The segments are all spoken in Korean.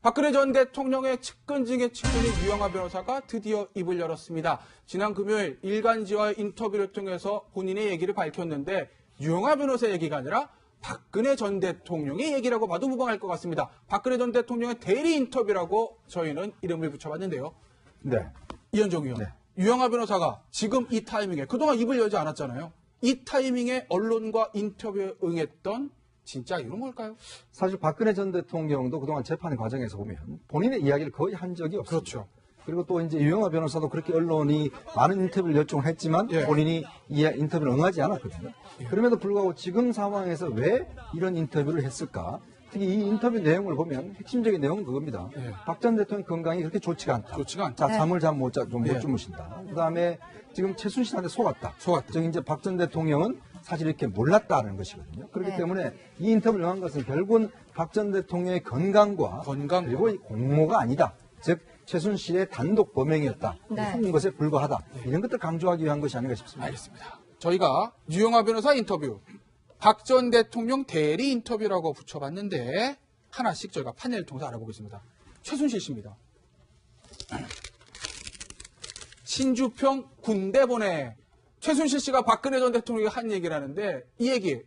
박근혜 전 대통령의 측근 중의 측근인 유영하 변호사가 드디어 입을 열었습니다. 지난 금요일 일간지와의 인터뷰를 통해서 본인의 얘기를 밝혔는데 유영하 변호사 얘기가 아니라 박근혜 전 대통령의 얘기라고 봐도 무방할 것 같습니다. 박근혜 전 대통령의 대리 인터뷰라고 저희는 이름을 붙여봤는데요. 네. 이현정 의원, 유영하 변호사가 지금 이 타이밍에 그동안 입을 열지 않았잖아요. 이 타이밍에 언론과 인터뷰에 응했던 진짜 이유는 뭘까요? 사실 박근혜 전 대통령도 그동안 재판 과정에서 보면 본인의 이야기를 거의 한 적이 없습니다. 그렇죠. 그리고 또 이제 유영하 변호사도 그렇게 언론이 많은 인터뷰를 요청을 했지만 본인이 이 인터뷰를 응하지 않았거든요. 그럼에도 불구하고 지금 상황에서 왜 이런 인터뷰를 했을까? 특히 이 인터뷰 내용을 보면 핵심적인 내용은 그겁니다. 박 전 대통령 건강이 그렇게 좋지가 않다. 좋지가 않다. 자, 잠을 못 주무신다. 그다음에 지금 최순실한테 속았다. 즉 이제 박 전 대통령은 사실 이렇게 몰랐다는 것이거든요. 그렇기 때문에 이 인터뷰를 한 것은 결국은 박 전 대통령의 건강과 그리고 이 공모가 아니다. 즉 최순실의 단독 범행이었다. 한 것에 불과하다. 이런 것들 강조하기 위한 것이 아닌가 싶습니다. 알겠습니다. 저희가 유영하 변호사 인터뷰, 박 전 대통령 대리 인터뷰라고 붙여봤는데 하나씩 저희가 판넬을 통해서 알아보겠습니다. 최순실 씨입니다. 신주평 군대 보내. 최순실 씨가 박근혜 전 대통령이 한 얘기를 하는데 이 얘기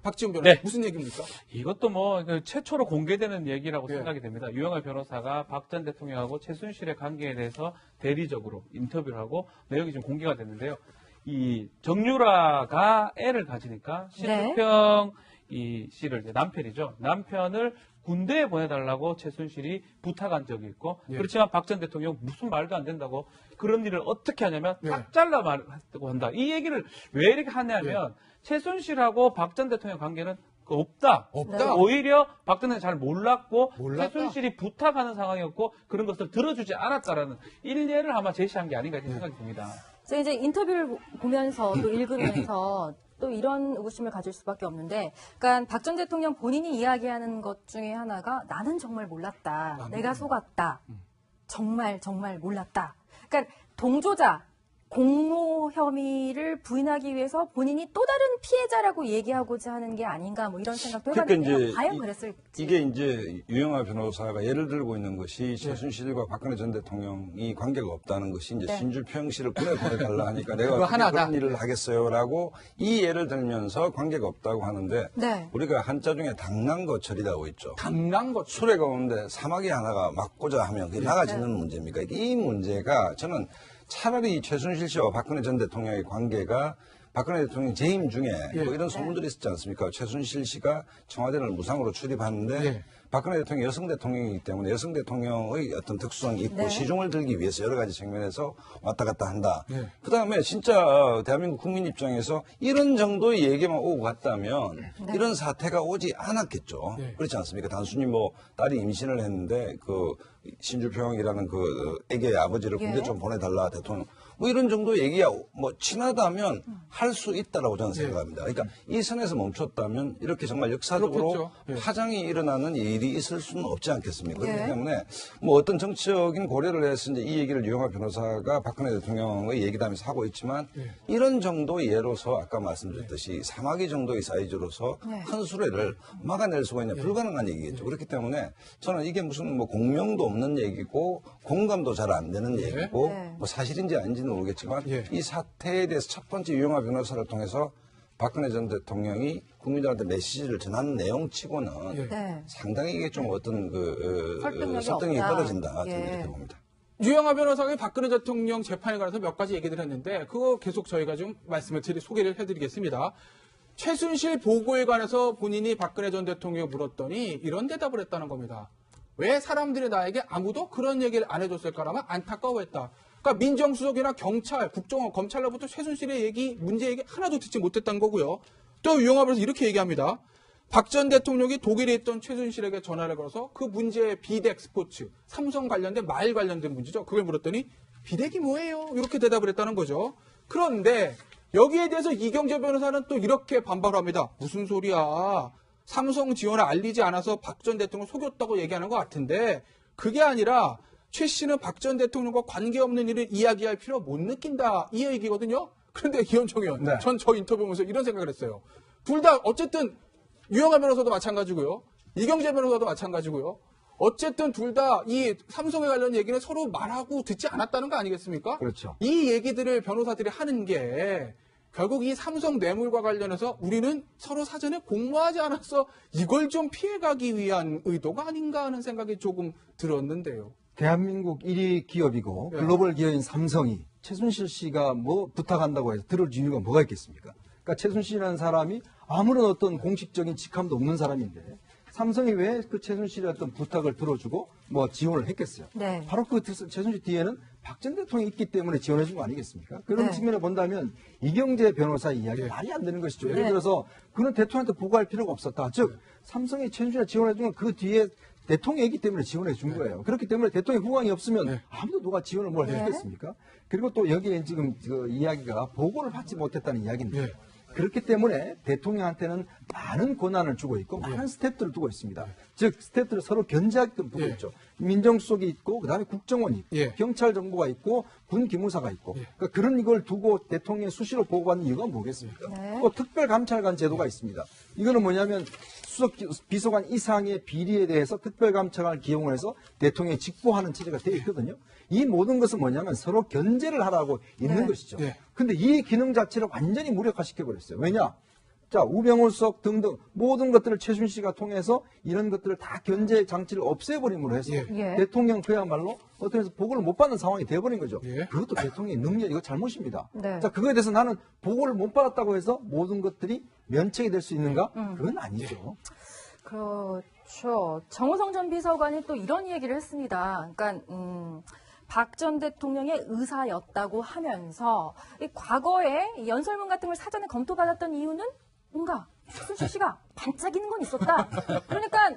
박지훈 변호사 무슨 얘기입니까? 이것도 뭐 최초로 공개되는 얘기라고 생각이 됩니다. 유영하 변호사가 박 전 대통령하고 최순실의 관계에 대해서 대리적으로 인터뷰를 하고 내용이 좀 공개가 됐는데요. 이 정유라가 애를 가지니까 신주평 이 씨를 남편이죠. 남편을 군대에 보내달라고 최순실이 부탁한 적이 있고 그렇지만 박 전 대통령 무슨 말도 안 된다고 그런 일을 어떻게 하냐면 딱 잘라 말하고 한다. 이 얘기를 왜 이렇게 하냐면 최순실하고 박 전 대통령 관계는 없다. 오히려 박 전 대통령 잘 몰랐고 최순실이 부탁하는 상황이었고 그런 것을 들어주지 않았다라는 일례를 아마 제시한 게 아닌가 생각이 듭니다. 제가 이제 인터뷰를 보면서 또 읽으면서 또 이런 의구심을 가질 수밖에 없는데, 그러니까 박 전 대통령 본인이 이야기하는 것 중에 하나가 나는 정말 몰랐다. 내가 속았다. 정말 몰랐다. 그러니까 동조자, 공모 혐의를 부인하기 위해서 본인이 또 다른 피해자라고 얘기하고자 하는 게 아닌가 뭐 이런 생각도 해봤는데요. 과연 그랬을지. 이게 이제 유영하 변호사가 예를 들고 있는 것이 최순실과 박근혜 전 대통령이 관계가 없다는 것이 이제 신주평 씨를 군에 보내달라 하니까 내가 그런 일을 하겠어요라고 이 예를 들면서 관계가 없다고 하는데 우리가 한자 중에 당난거철이라고 있죠. 당난거철. 수레 가운데 사마귀 하나가 맞고자 하면 그게 나가지는 문제입니까? 이 문제가 저는 차라리 최순실 씨와 박근혜 전 대통령의 관계가 박근혜 대통령 재임 중에 뭐 이런 소문들이 있었지 않습니까? 최순실 씨가 청와대를 무상으로 출입하는데 박근혜 대통령이 여성 대통령이기 때문에 여성 대통령의 어떤 특수성이 있고 시중을 들기 위해서 여러 가지 측면에서 왔다 갔다 한다. 그다음에 진짜 대한민국 국민 입장에서 이런 정도의 얘기만 오고 갔다면 이런 사태가 오지 않았겠죠. 그렇지 않습니까? 단순히 뭐 딸이 임신을 했는데 그 신주평이라는 그 애기의 아버지를 군대 좀 보내달라 대통령 뭐 이런 정도 얘기야 뭐 친하다면 할 수 있다라고 저는 생각합니다. 그러니까 이 선에서 멈췄다면 이렇게 정말 역사적으로 파장이 일어나는 일이 있을 수는 없지 않겠습니까? 그렇기 때문에 뭐 어떤 정치적인 고려를 해서 이제 이 얘기를 유영하 변호사가 박근혜 대통령의 얘기다면서 하고 있지만 이런 정도의 예로서 아까 말씀드렸듯이 사마귀 정도의 사이즈로서 큰 수레를 막아낼 수가 있냐 불가능한 얘기겠죠. 그렇기 때문에 저는 이게 무슨 뭐 공명도 없는 얘기고 공감도 잘 안 되는 얘기고 뭐 사실인지 아닌지는 모르겠지만 이 사태에 대해서 첫 번째 유영하 변호사를 통해서 박근혜 전 대통령이 국민들한테 메시지를 전하는 내용치고는 상당히 이게 좀 어떤 그 설득력이 떨어진다 저는 이렇게 봅니다. 유영하 변호사가 박근혜 대통령 재판에 관해서 몇 가지 얘기를 했는데 그거 계속 저희가 좀 소개를 해드리겠습니다. 최순실 보고에 관해서 본인이 박근혜 전 대통령에 물었더니 이런 대답을 했다는 겁니다. 왜 사람들이 나에게 아무도 그런 얘기를 안 해줬을까라면 안타까워했다. 그러니까 민정수석이나 경찰, 국정원, 검찰로부터 최순실의 얘기, 문제 얘기 하나도 듣지 못했다는 거고요. 또 유영하 변호사 이렇게 얘기합니다. 박 전 대통령이 독일에 있던 최순실에게 전화를 걸어서 그 문제의 비덱 스포츠, 삼성 관련된 말 관련된 문제죠. 그걸 물었더니 비덱이 뭐예요? 이렇게 대답을 했다는 거죠. 그런데 여기에 대해서 이경재 변호사는 또 이렇게 반발합니다. 무슨 소리야. 삼성 지원을 알리지 않아서 박 전 대통령 속였다고 얘기하는 것 같은데 그게 아니라 최 씨는 박 전 대통령과 관계없는 일을 이야기할 필요 못 느낀다. 이 얘기거든요. 그런데 이현정 의원, 전 저 인터뷰 보면서 이런 생각을 했어요. 둘 다 어쨌든 유영하 변호사도 마찬가지고요. 이경재 변호사도 마찬가지고요. 어쨌든 둘 다 이 삼성에 관련 얘기는 서로 말하고 듣지 않았다는 거 아니겠습니까? 그렇죠. 이 얘기들을 변호사들이 하는 게 결국 이 삼성 뇌물과 관련해서 우리는 서로 사전에 공모하지 않아서 이걸 좀 피해가기 위한 의도가 아닌가 하는 생각이 조금 들었는데요. 대한민국 1위 기업이고 네. 글로벌 기업인 삼성이 최순실 씨가 뭐 부탁한다고 해서 들을 이유가 뭐가 있겠습니까? 그러니까 최순실이라는 사람이 아무런 어떤 공식적인 직함도 없는 사람인데 삼성이 왜 그 최순실의 어떤 부탁을 들어주고 뭐 지원을 했겠어요? 네. 바로 그 최순실 뒤에는 박 전 대통령이 있기 때문에 지원해 준 거 아니겠습니까? 그런 네. 측면을 본다면 이경재 변호사 이야기 말이 안 되는 것이죠. 예를 네. 들어서 그는 대통령한테 보고할 필요가 없었다. 즉 삼성이 최순실에 지원해 준 건 그 뒤에 대통령이기 때문에 지원해 준 거예요. 그렇기 때문에 대통령 후광이 없으면 아무도 누가 지원을 뭘 네. 했겠습니까? 그리고 또 여기에 지금 그 이야기가 보고를 받지 못했다는 이야기인데 네. 그렇기 때문에 대통령한테는 많은 권한을 주고 있고 많은 스태프들을 두고 있습니다. 즉 스태프들을 서로 견제하게끔 두고 예. 있죠. 민정수석이 있고 그다음에 국정원이 있고 예. 경찰 정보가 있고 군 기무사가 있고 그러니까 그런 이걸 두고 대통령이 수시로 보고받는 이유가 뭐겠습니까? 네. 또 특별감찰관 제도가 있습니다. 이거는 뭐냐면 수석 비서관 이상의 비리에 대해서 특별감찰관을 기용을 해서 대통령이 직보하는 체제가 되어 있거든요. 이 모든 것은 뭐냐면 서로 견제를 하라고 있는 네. 것이죠. 네. 근데 이 기능 자체를 완전히 무력화시켜버렸어요. 왜냐? 자, 우병우 수석 등등 모든 것들을 최순실씨가 통해서 이런 것들을 다 견제 장치를 없애버림으로 해서 예. 대통령 그야말로 어떻게 해서 보고를 못 받는 상황이 돼버린 거죠. 예. 그것도 대통령의 능력, 이거 잘못입니다. 네. 자, 그거에 대해서 나는 보고를 못 받았다고 해서 모든 것들이 면책이 될 수 있는가? 그건 아니죠. 그렇죠. 정호성 전 비서관이 또 이런 얘기를 했습니다. 그러니까 박 전 대통령의 의사였다고 하면서 이 과거에 이 연설문 같은 걸 사전에 검토받았던 이유는 뭔가 최순실 씨가 반짝이는 건 있었다. 그러니까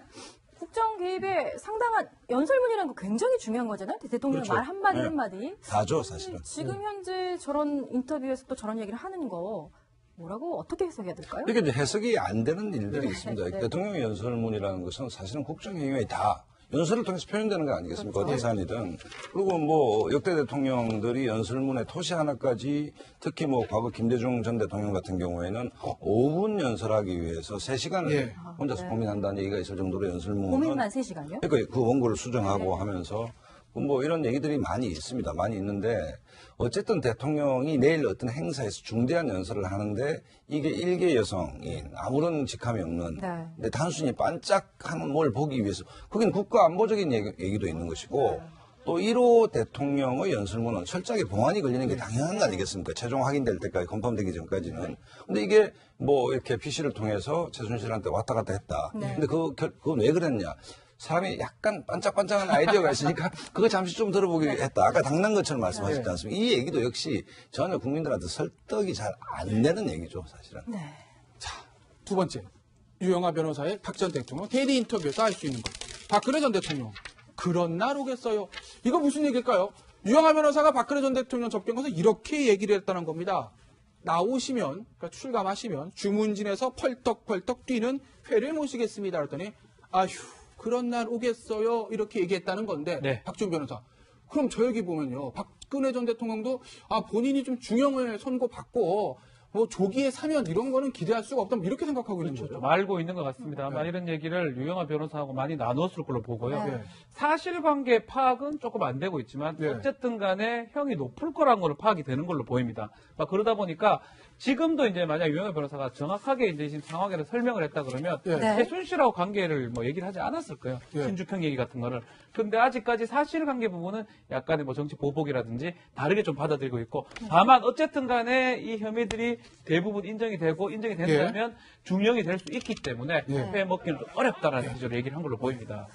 국정 개입에 상당한 연설문이라는 거 굉장히 중요한 거잖아요. 대통령 그렇죠. 말 한마디 네. 한마디. 다죠, 사실은. 지금 현재 저런 인터뷰에서 또 저런 얘기를 하는 거 뭐라고 어떻게 해석해야 될까요? 이게 이제 해석이 안 되는 일들이 있습니다. 네. 대통령의 연설문이라는 것은 사실은 국정행위에 다 연설을 통해서 표현되는 거 아니겠습니까? 그렇죠. 어디 사안이든. 그리고 뭐 역대 대통령들이 연설문에 토시 하나까지 특히 뭐 과거 김대중 전 대통령 같은 경우에는 5분 연설하기 위해서 3시간을 예. 혼자서 네. 고민한다는 얘기가 있을 정도로 연설문은 고민만 3시간요? 그러니까 그 원고를 수정하고 하면서 뭐 이런 얘기들이 많이 있습니다. 많이 있는데 어쨌든 대통령이 내일 어떤 행사에서 중대한 연설을 하는데 이게 일개 여성인 아무런 직함이 없는 네. 근데 단순히 반짝하는 뭘 보기 위해서 그건 국가 안보적인 얘기도 있는 것이고 또 1호 대통령의 연설문은 철저하게 봉안이 걸리는 게 당연한 거 아니겠습니까? 최종 확인될 때까지 컨펌되기 전까지는. 근데 이게 뭐 이렇게 PC를 통해서 최순실한테 왔다 갔다 했다. 근데 그건 왜 그랬냐? 사람이 약간 반짝반짝한 아이디어가 있으니까 그거 잠시 좀 들어보기 했다. 아까 당난 것처럼 말씀하셨지 않습니까? 이 얘기도 역시 전혀 국민들한테 설득이 잘 안 되는 얘기죠, 사실은. 네. 두 번째, 유영하 변호사의 박 전 대통령 대리 인터뷰에서 알 수 있는 것. 박근혜 전 대통령, 그런 날 오겠어요. 이거 무슨 얘기일까요? 유영하 변호사가 박근혜 전 대통령 접견에서 이렇게 얘기를 했다는 겁니다. 나오시면, 그러니까 출감하시면 주문진에서 펄떡펄떡 뛰는 회를 모시겠습니다. 그랬더니 아휴, 그런 날 오겠어요. 이렇게 얘기했다는 건데 네. 박준 변호사. 그럼 저 얘기 보면요. 박근혜 전 대통령도 본인이 좀 중형을 선고받고 뭐 조기에 사면 이런 거는 기대할 수가 없다. 이렇게 생각하고 있는 거죠. 좀 알고 있는 것 같습니다. 아마 이런 얘기를 유영하 변호사하고 많이 나눴을 걸로 보고요. 네. 사실관계 파악은 조금 안 되고 있지만 네. 어쨌든 간에 형이 높을 거라는 걸로 파악이 되는 걸로 보입니다. 그러다 보니까 지금도 이제 만약 유영하 변호사가 정확하게 이제 지금 상황을 설명을 했다 그러면 네. 네. 최순실하고 관계를 뭐 얘기를 하지 않았을 거예요. 네. 신주평 얘기 같은 거를. 근데 아직까지 사실관계 부분은 약간의 뭐 정치 보복이라든지 다르게 좀 받아들이고 있고 다만 어쨌든 간에 이 혐의들이 대부분 인정이 되고 인정이 된다면 중형이 될 수 있기 때문에 예. 회 먹기는 좀 어렵다라는 기조로 얘기를 한 걸로 보입니다.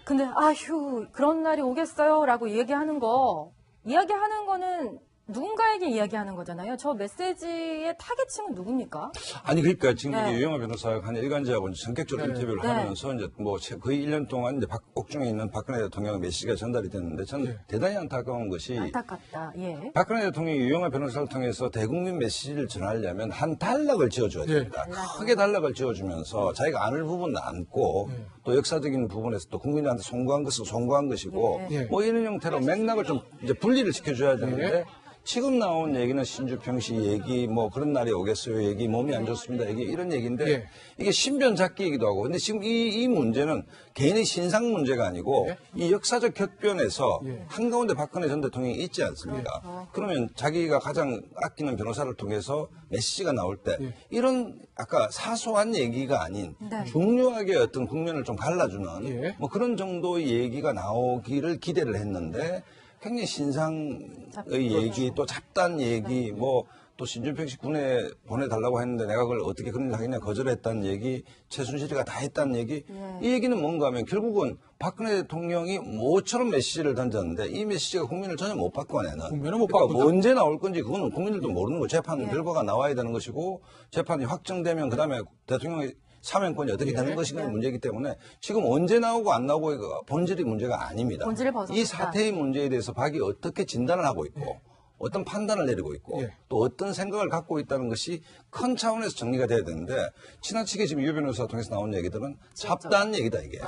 근데 아휴 그런 날이 오겠어요라고 이야기하는 거는 누군가에게 이야기하는 거잖아요. 저 메시지의 타겟층은 누굽니까? 아니 그러니까 지금 네. 이제 유영하 변호사가 한 일간지하고 성격적으로 인터뷰를 네. 하면서 이제 뭐 거의 1년 동안 이제 옥중에 있는 박근혜 대통령의 메시지가 전달이 됐는데 저는 대단히 안타까운 것이 안타깝다. 예. 박근혜 대통령이 유영하 변호사를 통해서 대국민 메시지를 전하려면 한 단락을 지어줘야 됩니다. 크게 단락을 지어주면서 자기가 안을 부분 안고 또 역사적인 부분에서 또 국민한테 송구한 것은 송구한 것이고 예. 뭐 이런 형태로 맥락을 좀 이제 분리를 시켜줘야 되는데 지금 나온 얘기는 신주평시 얘기, 뭐 그런 날이 오겠어요 얘기, 몸이 안 좋습니다 얘기, 이런 얘기인데 예. 이게 신변잡기이기도 하고, 근데 지금 이 문제는 개인의 신상 문제가 아니고 예. 이 역사적 격변에서 예. 한가운데 박근혜 전 대통령이 있지 않습니까? 그러면 자기가 가장 아끼는 변호사를 통해서 메시지가 나올 때 예. 이런 아까 사소한 얘기가 아닌 네. 중요하게 어떤 국면을 좀 갈라주는 예. 뭐 그런 정도의 얘기가 나오기를 기대를 했는데 굉장히 신상의 얘기, 또 잡단 얘기, 뭐 또 신준평 씨 군에 보내달라고 했는데 내가 그걸 어떻게 그런 일 하겠냐 거절했다는 얘기, 최순실이가 다 했다는 얘기. 이 얘기는 뭔가 하면 결국은 박근혜 대통령이 모처럼 메시지를 던졌는데 이 메시지가 국민을 전혀 못 바꿔내는. 국민은 못 그러니까 바꾼다. 언제 나올 건지 그거는 국민들도 모르는 거고 재판 결과가 나와야 되는 것이고 재판이 확정되면 그다음에 대통령의 사면권이 어떻게 되는 것인가 문제이기 때문에 지금 언제 나오고 안 나오고 이거 본질이 문제가 아닙니다. 본질을 벗어났다. 이 사태의 문제에 대해서 박이 어떻게 진단을 하고 있고 어떤 판단을 내리고 있고 예. 또 어떤 생각을 갖고 있다는 것이 큰 차원에서 정리가 돼야 되는데 지나치게 지금 유 변호사 통해서 나온 얘기들은 잡다한 얘기다 이게.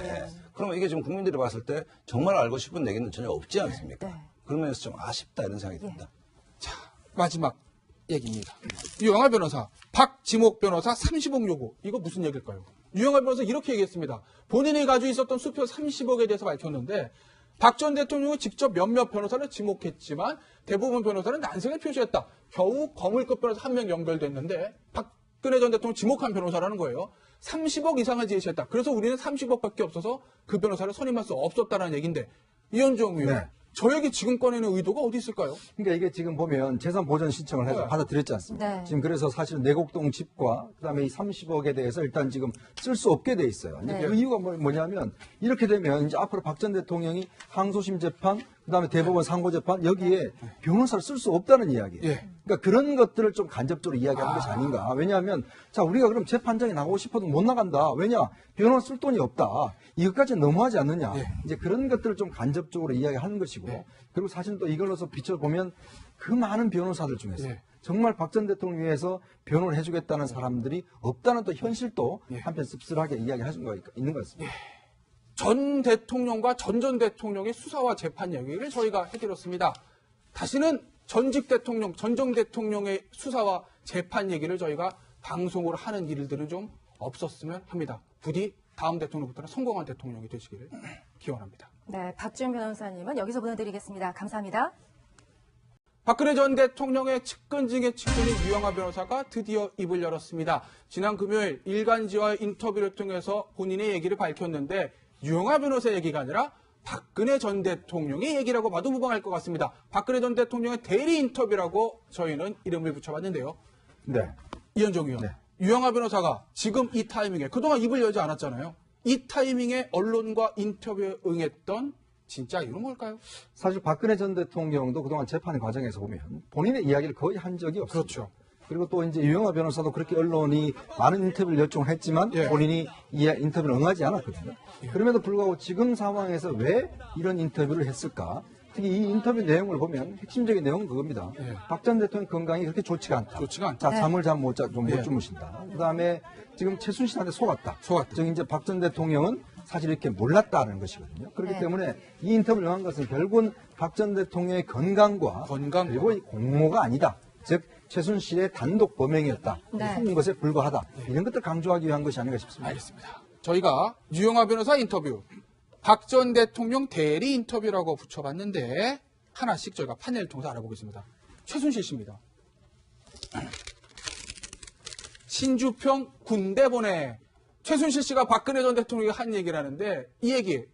그러면 이게 지금 국민들이 봤을 때 정말 알고 싶은 얘기는 전혀 없지 않습니까? 네. 그러면서 좀 아쉽다 이런 생각이 듭니다. 자, 마지막 얘기입니다. 유영하 변호사, 박지목 변호사 30억 요구. 이거 무슨 얘기일까요? 유영하 변호사 이렇게 얘기했습니다. 본인이 가지고 있었던 수표 30억에 대해서 밝혔는데 박 전 대통령은 직접 몇몇 변호사를 지목했지만 대부분 변호사는 난색을 표시했다. 겨우 거물급 변호사 한 명 연결됐는데 박근혜 전 대통령 지목한 변호사라는 거예요. 30억 이상을 제시했다. 그래서 우리는 30억밖에 없어서 그 변호사를 선임할 수 없었다는 얘기인데 이현종 의원, 네. 저 얘기 지금 꺼내는 의도가 어디 있을까요? 그러니까 이게 지금 보면 재산 보전 신청을 해서 네. 받아들였지 않습니까? 네. 지금 그래서 사실은 내곡동 집과 그다음에 이 30억에 대해서 일단 지금 쓸 수 없게 돼 있어요. 이제 네. 그 이유가 뭐냐면 이렇게 되면 이제 앞으로 박 전 대통령이 항소심 재판, 그다음에 대법원 상고 재판 여기에 변호사를 쓸 수 없다는 이야기예요. 예. 그러니까 그런 것들을 좀 간접적으로 이야기하는 것이 아닌가. 왜냐하면 자 우리가 그럼 재판장에 나가고 싶어도 못 나간다. 왜냐 변호사 쓸 돈이 없다. 이것까지 너무하지 않느냐. 예. 이제 그런 것들을 좀 간접적으로 이야기하는 것이고 그리고 사실 또 이걸로서 비춰보면 그 많은 변호사들 중에서 예. 정말 박 전 대통령 위해서 변호를 해주겠다는 사람들이 없다는 또 현실도 한편 씁쓸하게 이야기할 수가 있는 것 같습니다. 전 대통령과 전 대통령의 수사와 재판 얘기를 저희가 해드렸습니다. 다시는 전직 대통령, 전정 대통령의 수사와 재판 얘기를 저희가 방송으로 하는 일들은 좀 없었으면 합니다. 부디 다음 대통령부터는 성공한 대통령이 되시기를 기원합니다. 네, 박지훈 변호사님은 여기서 보내드리겠습니다. 감사합니다. 박근혜 전 대통령의 측근 중의 측근인 유영하 변호사가 드디어 입을 열었습니다. 지난 금요일 일간지와의 인터뷰를 통해서 본인의 얘기를 밝혔는데 유영하 변호사 얘기가 아니라 박근혜 전 대통령의 얘기라고 봐도 무방할 것 같습니다. 박근혜 전 대통령의 대리 인터뷰라고 저희는 이름을 붙여봤는데요. 네. 이현정 의원, 네. 유영하 변호사가 지금 이 타이밍에 그동안 입을 열지 않았잖아요. 이 타이밍에 언론과 인터뷰에 응했던 진짜 이유는 뭘까요? 사실 박근혜 전 대통령도 그동안 재판 과정에서 보면 본인의 이야기를 거의 한 적이 없습니다. 그렇죠. 그리고 또 이제 유영하 변호사도 그렇게 언론이 많은 인터뷰를 요청을 했지만 예. 본인이 이 인터뷰를 응하지 않았거든요. 그럼에도 불구하고 지금 상황에서 왜 이런 인터뷰를 했을까? 특히 이 인터뷰 내용을 보면 핵심적인 내용은 그겁니다. 예. 박 전 대통령 건강이 그렇게 좋지가 않다. 좋지가 않다. 자, 잠을 못 예. 주무신다. 그다음에 지금 최순실한테 속았다. 속았다. 즉 이제 박 전 대통령은 사실 이렇게 몰랐다는 것이거든요. 그렇기 네. 때문에 이 인터뷰를 한 것은 결국은 박 전 대통령의 건강과 그리고 이 공모가 아니다. 즉 최순실의 단독 범행이었다. 네. 한 것에 불과하다. 이런 것들 강조하기 위한 것이 아닌가 싶습니다. 알겠습니다. 저희가 유영하 변호사 인터뷰, 박 전 대통령 대리 인터뷰라고 붙여봤는데 하나씩 저희가 판넬을 통해서 알아보겠습니다. 최순실 씨입니다. 신주평 군대 보내. 최순실 씨가 박근혜 전 대통령이 한 얘기를 하는데 이 얘기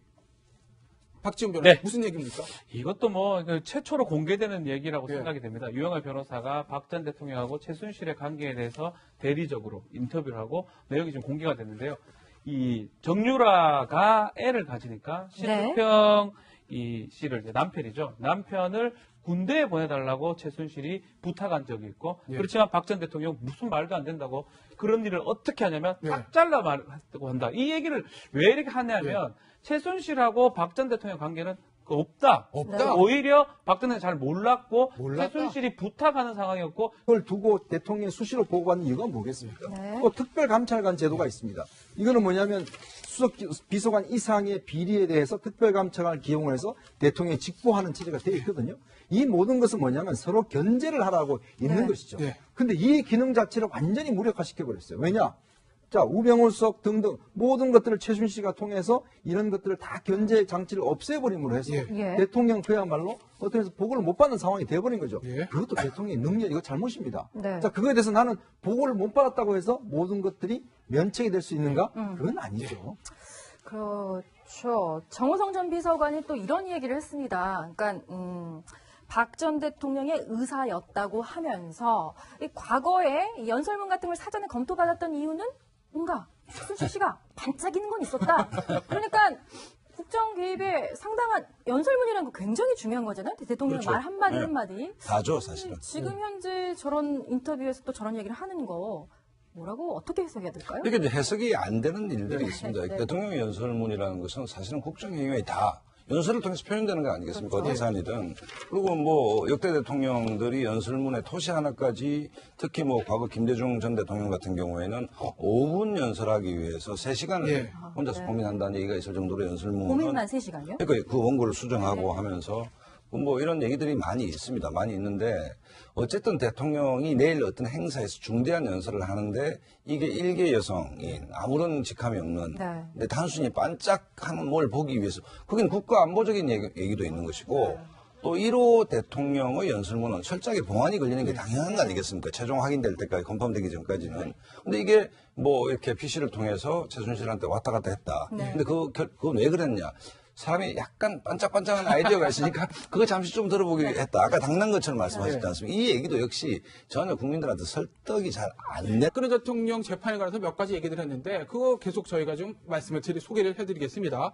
박지훈 변호사 네. 무슨 얘기입니까? 이것도 뭐 최초로 공개되는 얘기라고 예. 생각이 됩니다. 유영하 변호사가 박 전 대통령하고 최순실의 관계에 대해서 대리적으로 인터뷰를 하고 내용이 좀 공개가 됐는데요. 이 정유라가 애를 가지니까 신주평 이 씨를 이제 남편이죠. 남편을 군대에 보내달라고 최순실이 부탁한 적이 있고 예. 그렇지만 박 전 대통령 무슨 말도 안 된다고 그런 일을 어떻게 하냐면 예. 딱 잘라 말하고 한다. 이 얘기를 왜 이렇게 하냐면 최순실하고 박 전 대통령 관계는 없다. 없다. 오히려 박근혜는 잘 몰랐고 몰랐다. 최순실이 부탁하는 상황이었고 그걸 두고 대통령이 수시로 보고받는 이유가 뭐겠습니까? 네. 또 특별감찰관 제도가 있습니다. 이거는 뭐냐면 수석 비서관 이상의 비리에 대해서 특별감찰관을 기용을 해서 대통령이 직보하는 체제가 되어 있거든요. 이 모든 것은 뭐냐면 서로 견제를 하라고 있는 네. 것이죠. 네. 근데 이 기능 자체를 완전히 무력화시켜버렸어요. 왜냐? 자, 우병우 수석 등등 모든 것들을 최순실씨가 통해서 이런 것들을 다 견제 장치를 없애버림으로 해서 예. 예. 대통령 그야말로 어떻게 해서 보고를 못 받는 상황이 되어버린 거죠. 예. 그것도 대통령의 능력, 이거 잘못입니다. 네. 자, 그거에 대해서 나는 보고를 못 받았다고 해서 모든 것들이 면책이 될 수 있는가? 그건 아니죠. 그렇죠. 정호성 전 비서관이 또 이런 얘기를 했습니다. 그러니까 박 전 대통령의 의사였다고 하면서 이 과거에 이 연설문 같은 걸 사전에 검토받았던 이유는 뭔가 최순실 씨가 반짝이는 건 있었다. 그러니까 국정 개입에 상당한 연설문이라는 거 굉장히 중요한 거잖아요. 대통령 그렇죠. 말 한마디 네. 한마디. 다죠, 사실은. 지금 현재 저런 인터뷰에서 또 저런 얘기를 하는 거 뭐라고 어떻게 해석해야 될까요? 이렇게 이제 해석이 안 되는 일들이 있습니다. 네. 대통령의 연설문이라는 것은 사실은 국정행위의 다 연설을 통해서 표현되는 거 아니겠습니까? 그렇죠. 어떤 사안이든. 그리고 뭐 역대 대통령들이 연설문의 토시 하나까지 특히 뭐 과거 김대중 전 대통령 같은 경우에는 5분 연설하기 위해서 3시간을 예. 혼자서 고민한다는 얘기가 있을 정도로 연설문은 고민만 3시간요? 그러니까 그 원고를 수정하고 하면서 뭐 이런 얘기들이 많이 있습니다. 많이 있는데 어쨌든 대통령이 내일 어떤 행사에서 중대한 연설을 하는데 이게 일개 여성인 아무런 직함이 없는 네. 근데 단순히 반짝하는 뭘 보기 위해서 그건 국가 안보적인 얘기도 있는 것이고 또 1호 대통령의 연설문은 철저하게 봉안이 걸리는 게 당연한 거 아니겠습니까? 최종 확인될 때까지 컨펌되기 전까지는. 근데 이게 뭐 이렇게 PC를 통해서 최순실한테 왔다 갔다 했다. 네. 근데 그건 왜 그랬냐? 사람이 약간 반짝반짝한 아이디어가 있으니까 그거 잠시 좀 들어보기 했다. 아까 당난 것처럼 말씀하셨지 않습니까? 이 얘기도 역시 전혀 국민들한테 설득이 잘 안 돼. 박근혜 대통령 재판에 관해서 몇 가지 얘기를 했는데 그거 계속 저희가 좀 소개를 해드리겠습니다.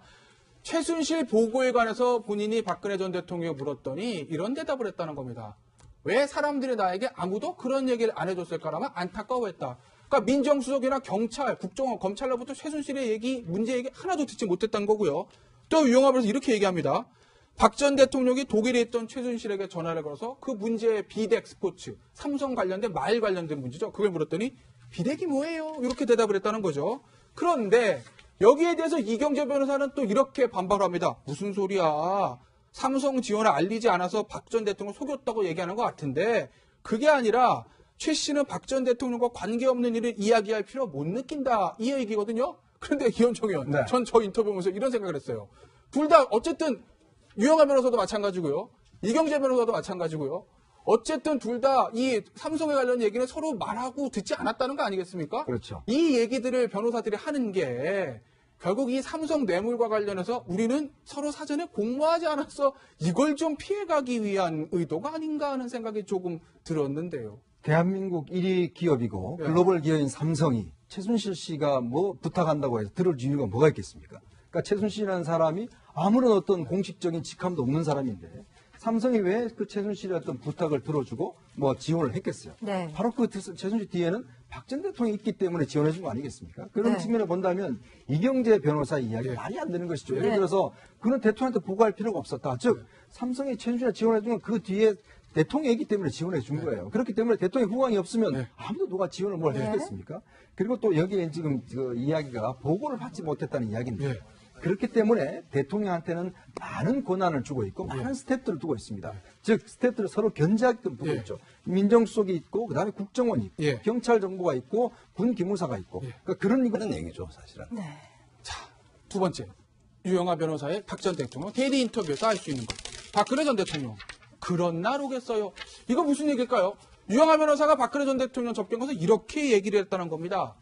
최순실 보고에 관해서 본인이 박근혜 전 대통령을 물었더니 이런 대답을 했다는 겁니다. 왜 사람들이 나에게 아무도 그런 얘기를 안 해줬을까라면 안타까워했다. 그러니까 민정수석이나 경찰, 국정원, 검찰로부터 최순실의 문제 얘기 하나도 듣지 못했다는 거고요. 또 유영합에서 이렇게 얘기합니다. 박 전 대통령이 독일에 있던 최순실에게 전화를 걸어서 그 문제의 비덱 스포츠, 삼성 관련된 말 관련된 문제죠. 그걸 물었더니 비덱이 뭐예요? 이렇게 대답을 했다는 거죠. 그런데 여기에 대해서 이경재 변호사는 또 이렇게 반발합니다. 무슨 소리야. 삼성 지원을 알리지 않아서 박 전 대통령 속였다고 얘기하는 것 같은데 그게 아니라 최 씨는 박 전 대통령과 관계없는 일을 이야기할 필요 못 느낀다. 이 얘기거든요. 그런데 이현정 의원, 네. 전 저 인터뷰 보면서 이런 생각을 했어요. 둘 다 어쨌든 유영하 변호사도 마찬가지고요. 이경재 변호사도 마찬가지고요. 어쨌든 둘 다 이 삼성에 관련 얘기는 서로 말하고 듣지 않았다는 거 아니겠습니까? 그렇죠. 이 얘기들을 변호사들이 하는 게 결국 이 삼성 뇌물과 관련해서 우리는 서로 사전에 공모하지 않아서 이걸 좀 피해가기 위한 의도가 아닌가 하는 생각이 조금 들었는데요. 대한민국 1위 기업이고 예. 글로벌 기업인 삼성이 최순실 씨가 뭐 부탁한다고 해서 들을 이유가 뭐가 있겠습니까? 그러니까 최순실이라는 사람이 아무런 어떤 공식적인 직함도 없는 사람인데 삼성이 왜 그 최순실의 어떤 부탁을 들어주고 뭐 지원을 했겠어요? 네. 바로 그 최순실 뒤에는 박 전 대통령이 있기 때문에 지원해 준 거 아니겠습니까? 그런 네. 측면을 본다면 이경재 변호사 이야기 말이 안 되는 것이죠. 예를 네. 들어서 그는 대통령한테 보고할 필요가 없었다. 즉 삼성이 최순실에 지원해 준 건 그 뒤에 대통령이기 때문에 지원해 준 거예요. 그렇기 때문에 대통령 후광이 없으면 네. 아무도 누가 지원을 뭘 네. 했겠습니까? 그리고 또 여기에 지금 그 이야기가 보고를 받지 못했다는 이야기인데 네. 그렇기 때문에 대통령한테는 많은 권한을 주고 있고 많은 스태프들을 두고 있습니다. 즉 스태프들을 서로 견제하게끔 두고 예. 있죠. 민정수석이 있고 그다음에 국정원이 있고 예. 경찰 정보가 있고 군 기무사가 있고 그러니까 그런 얘기죠, 사실은. 네. 두 번째, 유영하 변호사의 박 전 대통령 대리 인터뷰에서 알 수 있는 것. 박근혜 전 대통령, 그런 날 오겠어요. 이거 무슨 얘기일까요? 유영하 변호사가 박근혜 전 대통령 접견가서 이렇게 얘기를 했다는 겁니다.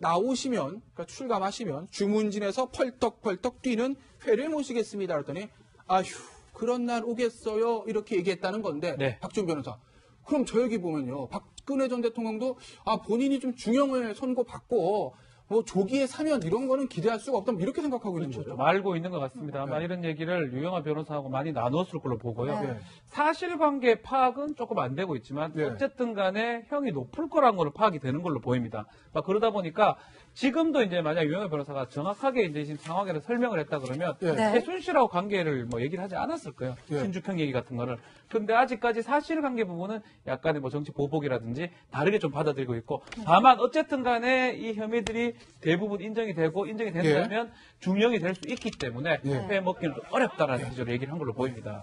나오시면, 그러니까 출감하시면 주문진에서 펄떡펄떡 뛰는 회를 모시겠습니다. 그랬더니 아휴, 그런 날 오겠어요. 이렇게 얘기했다는 건데 네. 박준 변호사. 그럼 저 여기 보면요. 박근혜 전 대통령도 본인이 좀 중형을 선고받고 뭐 조기에 사면 이런 거는 기대할 수가 없다. 이렇게 생각하고 있는 거죠. 좀 알고 있는 것 같습니다. 아마 이런 얘기를 유영하 변호사하고 많이 나눴을 걸로 보고요. 네. 사실관계 파악은 조금 안 되고 있지만 네. 어쨌든 간에 형이 높을 거란 걸로 파악이 되는 걸로 보입니다. 그러다 보니까 지금도 이제 만약 유영아 변호사가 정확하게 이제 지금 상황에서 설명을 했다 그러면 예. 네. 최순실하고 관계를 뭐 얘기를 하지 않았을 거예요. 예. 신주평 얘기 같은 거는. 근데 아직까지 사실관계 부분은 약간의 뭐 정치 보복이라든지 다르게 좀 받아들이고 있고, 다만 어쨌든 간에 이 혐의들이 대부분 인정이 되고 인정이 된다면 중형이 될 수 있기 때문에 예. 빼먹기는 좀 어렵다라는 기조로 얘기를 한 걸로 보입니다.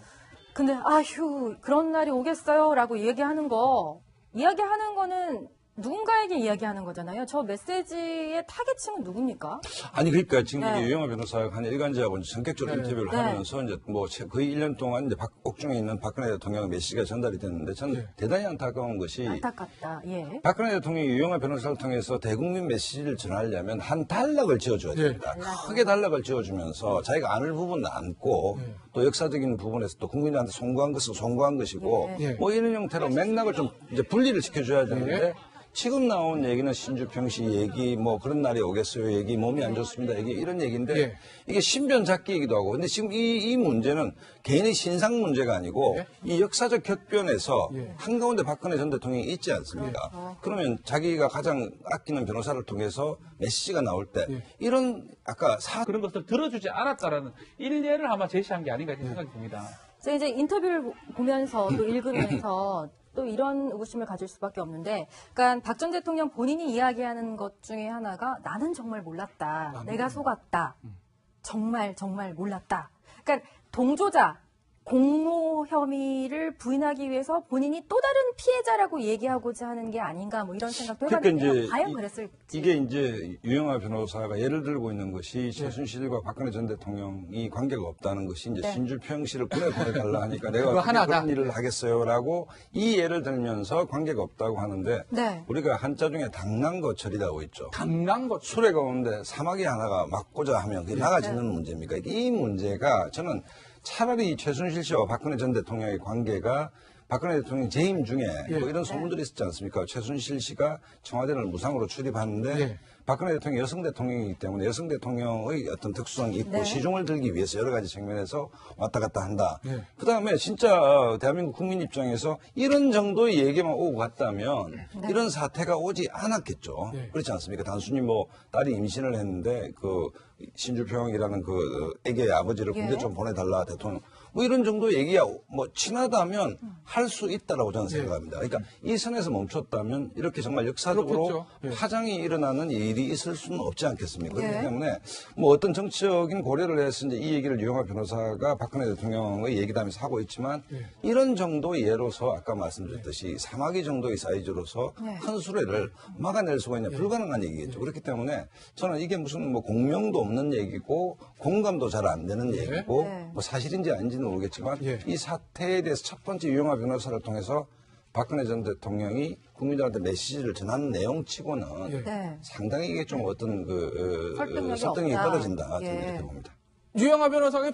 근데 아휴 그런 날이 오겠어요라고 이야기하는 거는 누군가에게 이야기하는 거잖아요. 저 메시지의 타겟층은 누굽니까? 아니 그러니까 지금 네. 유영아 변호사가 한 일간지하고 이제 전격적으로 인터뷰를 네. 하면서 이제 뭐 거의 1년 동안 이제 옥중에 있는 박근혜 대통령 메시지가 전달이 됐는데 저는 대단히 안타까운 것이 안타깝다. 예. 박근혜 대통령이 유영아 변호사를 통해서 대국민 메시지를 전하려면 한 단락을 지어줘야 됩니다. 크게 단락을 지어주면서 자기가 안을 부분은 안고 또 역사적인 부분에서 또 국민한테 송구한 것은 송구한 것이고 예. 뭐 이런 형태로 맥락을 좀 이제 분리를 시켜줘야 되는데 지금 나온 얘기는 신주평 씨 얘기, 뭐 그런 날이 오겠어요 얘기, 몸이 안 좋습니다 얘기, 이런 얘기인데 예. 이게 신변잡기이기도 하고, 근데 지금 이 문제는 개인의 신상 문제가 아니고 이 역사적 격변에서 한가운데 박근혜 전 대통령이 있지 않습니까? 그러면 자기가 가장 아끼는 변호사를 통해서 메시지가 나올 때 이런 아까 그런 것을 들어주지 않았다라는 일례를 아마 제시한 게 아닌가 이런 생각이 듭니다. 제가 이제 인터뷰를 보면서 또 읽으면서 또 이런 의구심을 가질 수밖에 없는데, 그러니까 박 전 대통령 본인이 이야기하는 것 중에 하나가 나는 정말 몰랐다. 내가 속았다. 정말 몰랐다. 그러니까 동조자, 공모 혐의를 부인하기 위해서 본인이 또 다른 피해자라고 얘기하고자 하는 게 아닌가 뭐 이런 생각도 해봤는데요. 과연 그랬을지. 이게 이제 유영아 변호사가 예를 들고 있는 것이 최순실과 박근혜 전 대통령이 관계가 없다는 것이 이제 신주평 씨를 보내달라 하니까 내가 그거 어떻게 하나다. 그런 일을 하겠어요라고 이 예를 들면서 관계가 없다고 하는데 네. 우리가 한자 중에 당랑거철이라고 있죠. 당난 것. 수레 가운데 사마귀 하나가 막고자 하면 그게 나가지는 문제입니까? 이 문제가 저는 차라리 최순실 씨와 박근혜 전 대통령의 관계가 박근혜 대통령 재임 중에 뭐 이런 소문들이 있었지 않습니까? 최순실 씨가 청와대를 무상으로 출입하는데 박근혜 대통령이 여성 대통령이기 때문에 여성 대통령의 어떤 특수성이 있고 시중을 들기 위해서 여러 가지 측면에서 왔다 갔다 한다. 그다음에 진짜 대한민국 국민 입장에서 이런 정도의 얘기만 오고 갔다면 이런 사태가 오지 않았겠죠. 그렇지 않습니까? 단순히 뭐 딸이 임신을 했는데 그 신주평이라는 그 애기의 아버지를 군대 좀 보내달라 대통령 뭐 이런 정도 얘기야 뭐 친하다면 할 수 있다라고 저는 생각합니다. 그러니까 이 선에서 멈췄다면 이렇게 정말 역사적으로 그렇겠죠. 파장이 일어나는 일이 있을 수는 없지 않겠습니까? 그렇기 때문에 뭐 어떤 정치적인 고려를 해서 이제 이 얘기를 유영아 변호사가 박근혜 대통령의 얘기다면서 하고 있지만 이런 정도의 예로서 아까 말씀드렸듯이 사마귀 정도의 사이즈로서 큰 수레를 막아낼 수가 있냐 불가능한 얘기겠죠. 그렇기 때문에 저는 이게 무슨 뭐 공명도 없는 얘기고 공감도 잘 안 되는 얘기고 뭐 사실인지 아닌지는 모르겠지만 이 사태에 대해서 첫 번째 유영아 변호사를 통해서 박근혜 전 대통령이 국민들한테 메시지를 전하는 내용치고는 상당히 이게 좀 어떤 그 설득력이 설득력이 없다. 떨어진다 저는 이렇게 봅니다. 유영아 변호사가